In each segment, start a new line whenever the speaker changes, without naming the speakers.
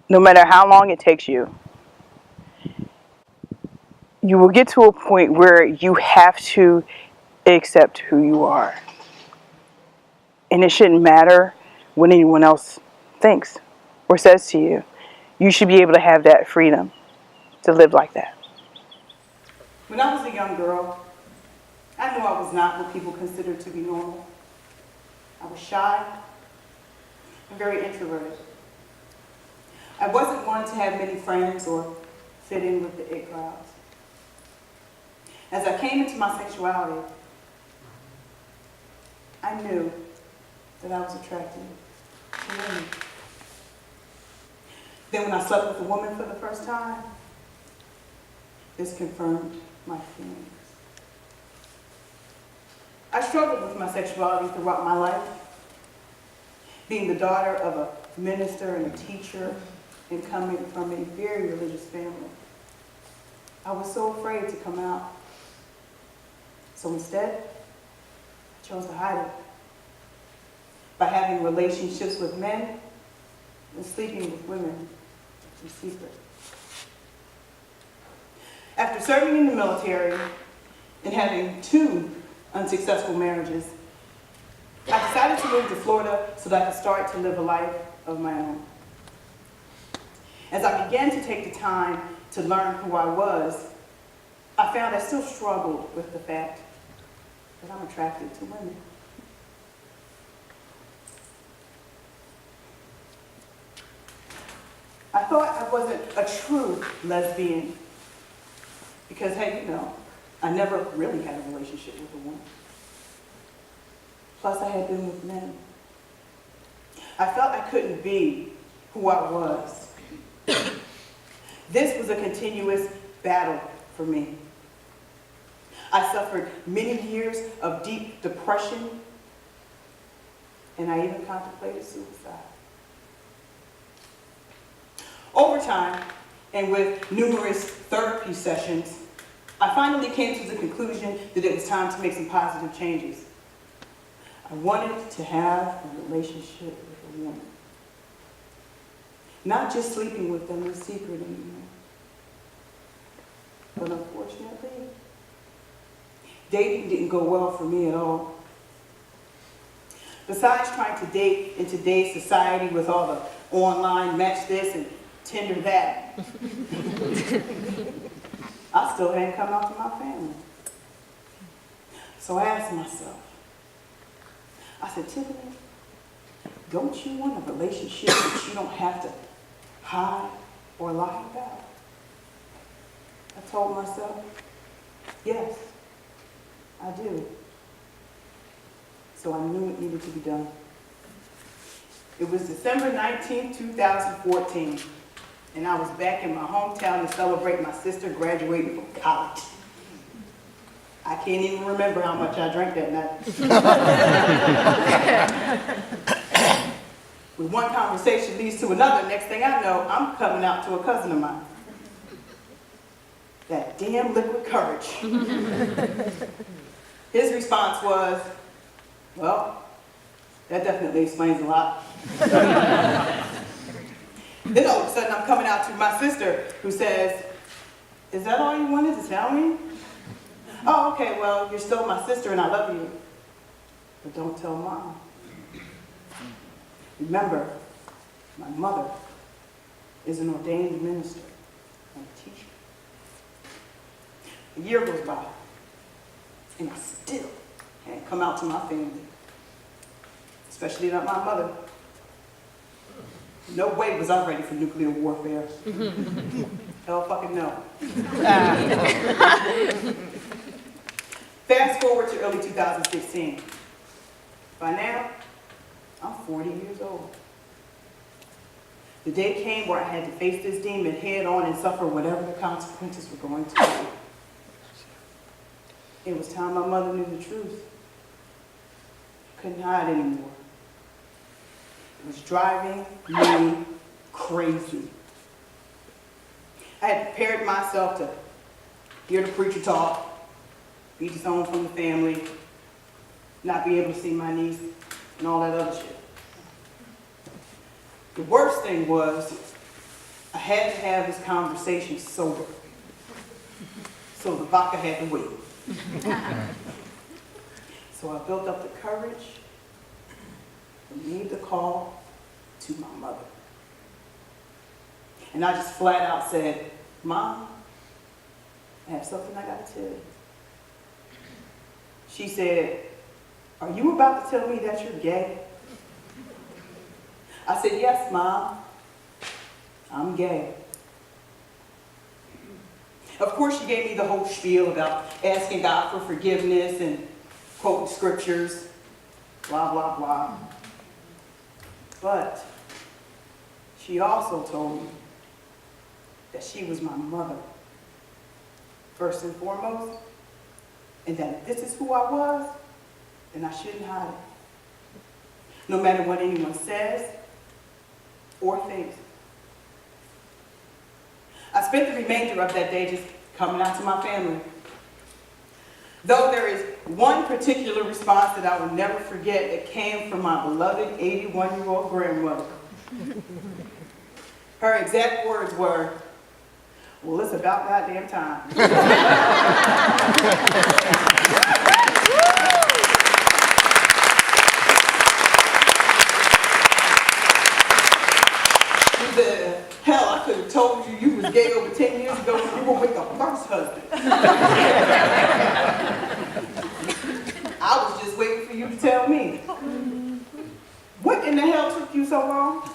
no matter how long it takes you, you will get to a point where you have to accept who you are. And it shouldn't matter what anyone else thinks or says to you. You should be able to have that freedom to live like that. When I was a young girl, I knew I was not what people considered to be normal. I was shy and very introverted. I wasn't one to have many friends or fit in with the it crowds. As I came into my sexuality, I knew that I was attracted to women. Then when I slept with a woman for the first time, this confirmed my feelings. I struggled with my sexuality throughout my life. Being the daughter of a minister and a teacher and coming from a very religious family, I was so afraid to come out. So instead, I chose to hide it by having relationships with men and sleeping with women in secret. After serving in the military and having 2 unsuccessful marriages, I decided to move to Florida so that I could start to live a life of my own. As I began to take the time to learn who I was, I found I still struggled with the fact that I'm attracted to women. I thought I wasn't a true lesbian because, hey, I never really had a relationship with a woman. Plus, I had been with men. I felt I couldn't be who I was. This was a continuous battle for me. I suffered many years of deep depression, and I even contemplated suicide. Over time, and with numerous therapy sessions, I finally came to the conclusion that it was time to make some positive changes. I wanted to have a relationship with a woman. Not just sleeping with them in secret anymore. But unfortunately, dating didn't go well for me at all. Besides trying to date in today's society with all the online match this and Tinder that, I still hadn't come out to my family. So I asked myself, I said, Tiffany, don't you want a relationship that you don't have to hide or lie about? I told myself, yes, I do. So I knew it needed to be done. It was December 19, 2014, and I was back in my hometown to celebrate my sister graduating from college. I can't even remember how much I drank that night. When one conversation leads to another, next thing I know, I'm coming out to a cousin of mine. That damn liquid courage. His response was, well, that definitely explains a lot. Then all of a sudden I'm coming out to my sister who says, is that all you wanted to tell me? Oh, okay, well, you're still my sister and I love you. But don't tell Mom. Remember, my mother is an ordained minister and a teacher. A year goes by, and I still can't come out to my family, especially not my mother. No way was I ready for nuclear warfare. Hell fucking no. Fast forward to early 2016. By now, I'm 40 years old. The day came where I had to face this demon head on and suffer whatever the consequences were going to be. It was time my mother knew the truth. Couldn't hide anymore. It was driving me crazy. I had prepared myself to hear the preacher talk, be disowned from the family, not be able to see my niece, and all that other shit. The worst thing was, I had to have this conversation sober. So the vodka had to wait. So I built up the courage and made the call to my mother. And I just flat out said, Mom, I have something I gotta tell you. She said, are you about to tell me that you're gay? I said, yes, Mom, I'm gay. Of course, she gave me the whole spiel about asking God for forgiveness and quoting scriptures, blah, blah, blah. But she also told me that she was my mother, first and foremost, and that if this is who I was, then I shouldn't hide it. No matter what anyone says or thinks. I spent the remainder of that day just coming out to my family. Though there is one particular response that I will never forget that came from my beloved 81-year-old grandmother. Her exact words were, well, it's about goddamn time. Hell, I could have told you you was gay over 10 years ago when you were with the first husband. I was just waiting for you to tell me. What in the hell took you so long?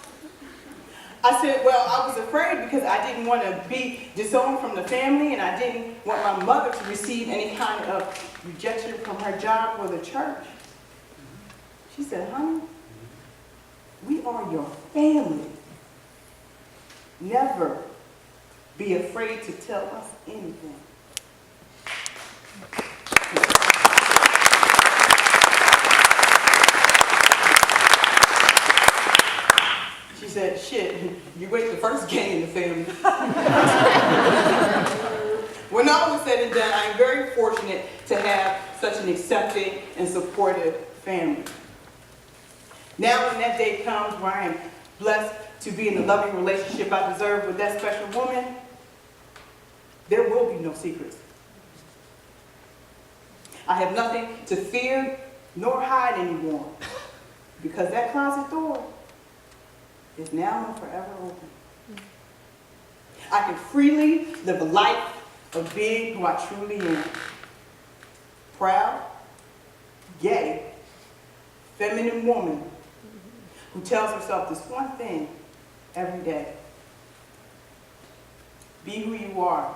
I said, well, I was afraid because I didn't want to be disowned from the family and I didn't want my mother to receive any kind of rejection from her job or the church. She said, honey, we are your family. Never be afraid to tell us anything. She said, shit, you ain't the first gay in the family. When all was said and done, I am very fortunate to have such an accepting and supportive family. Now when that day comes where I am blessed to be in the loving relationship I deserve with that special woman, there will be no secrets. I have nothing to fear nor hide anymore because that closet door is now and forever open. I can freely live a life of being who I truly am. Proud, gay, feminine woman who tells herself this one thing every day. Be who you are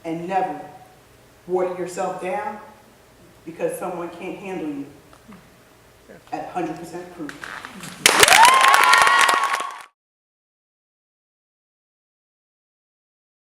and never water yourself down because someone can't handle you at 100% proof.